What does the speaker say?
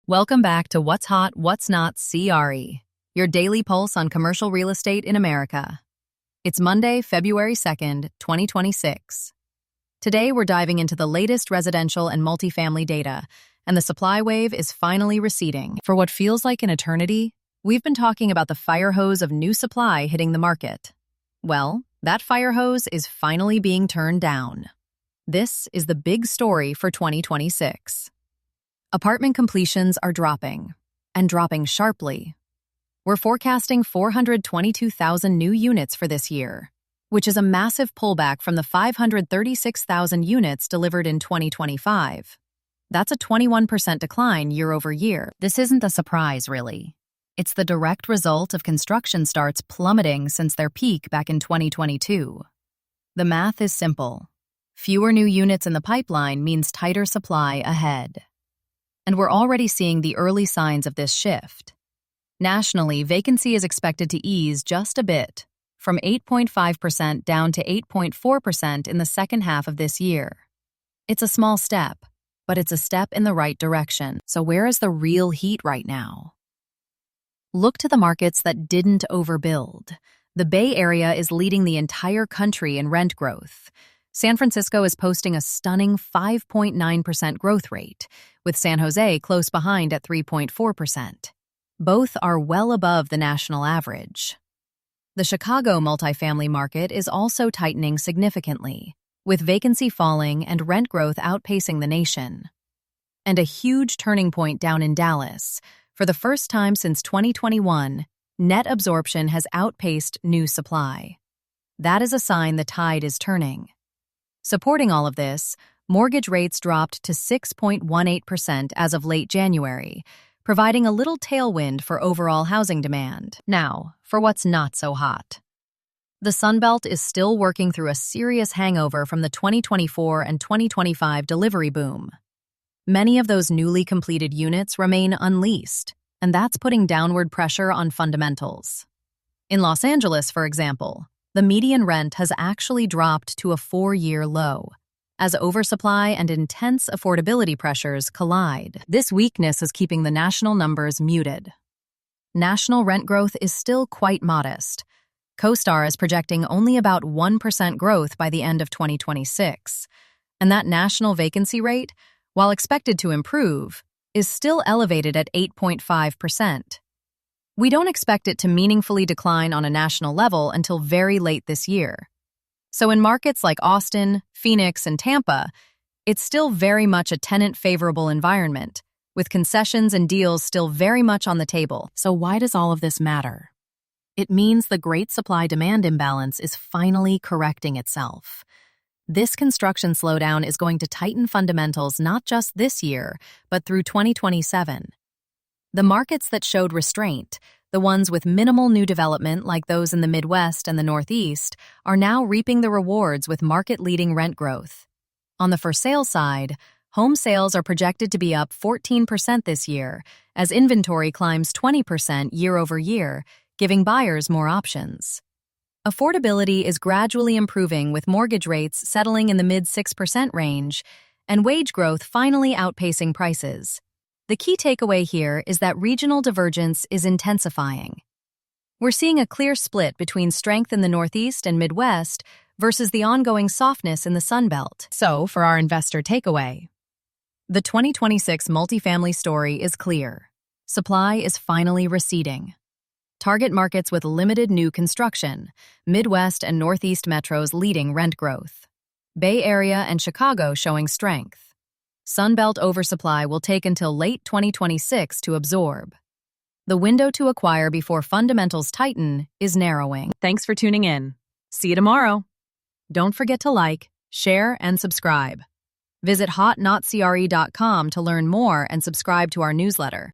Welcome back to What's Hot, What's Not C.R.E., your daily pulse on commercial real estate in America. It's Monday, February 2nd, 2026. Today, we're diving into the latest residential and multifamily data, and the supply wave is finally receding. For what feels like an eternity, we've been talking about the fire hose of new supply hitting the market. Well, that fire hose is finally being turned down. This is the big story for 2026. Apartment completions are dropping, and dropping sharply. We're forecasting 422,000 new units for this year, which is a massive pullback from the 536,000 units delivered in 2025. That's a 21% decline year over year. This isn't a surprise, really. It's the direct result of construction starts plummeting since their peak back in 2022. The math is simple. Fewer new units in the pipeline means tighter supply ahead. And we're already seeing the early signs of this shift. Nationally, vacancy is expected to ease just a bit, from 8.5% down to 8.4% in the second half of this year. It's a small step, but it's a step in the right direction. So where is the real heat right now? Look to the markets that didn't overbuild. The Bay Area is leading the entire country in rent growth. San Francisco is posting a stunning 5.9% growth rate, with San Jose close behind at 3.4%. Both are well above the national average. The Chicago multifamily market is also tightening significantly, with vacancy falling and rent growth outpacing the nation. And a huge turning point down in Dallas. For the first time since 2021, net absorption has outpaced new supply. That is a sign the tide is turning. Supporting all of this, mortgage rates dropped to 6.18% as of late January, providing a little tailwind for overall housing demand. Now, for what's not so hot. The Sun Belt is still working through a serious hangover from the 2024 and 2025 delivery boom. Many of those newly completed units remain unleased, and that's putting downward pressure on fundamentals. In Los Angeles, for example, the median rent has actually dropped to a 4-year low, as oversupply and intense affordability pressures collide. This weakness is keeping the national numbers muted. National rent growth is still quite modest. CoStar is projecting only about 1% growth by the end of 2026, and that national vacancy rate, while expected to improve, is still elevated at 8.5%. We don't expect it to meaningfully decline on a national level until very late this year. So in markets like Austin, Phoenix, and Tampa, it's still very much a tenant-favorable environment, with concessions and deals still very much on the table. So why does all of this matter? It means the great supply-demand imbalance is finally correcting itself. This construction slowdown is going to tighten fundamentals not just this year, but through 2027. The markets that showed restraint, the ones with minimal new development like those in the Midwest and the Northeast, are now reaping the rewards with market-leading rent growth. On the for-sale side, home sales are projected to be up 14% this year, as inventory climbs 20% year over year, giving buyers more options. Affordability is gradually improving with mortgage rates settling in the mid-6% range, and wage growth finally outpacing prices. The key takeaway here is that regional divergence is intensifying. We're seeing a clear split between strength in the Northeast and Midwest versus the ongoing softness in the Sun Belt. So, for our investor takeaway, the 2026 multifamily story is clear. Supply is finally receding. Target markets with limited new construction, Midwest and Northeast metros leading rent growth. Bay Area and Chicago showing strength. Sunbelt oversupply will take until late 2026 to absorb. The window to acquire before fundamentals tighten is narrowing. Thanks for tuning in. See you tomorrow. Don't forget to like, share, and subscribe. Visit hotnotcre.com to learn more and subscribe to our newsletter.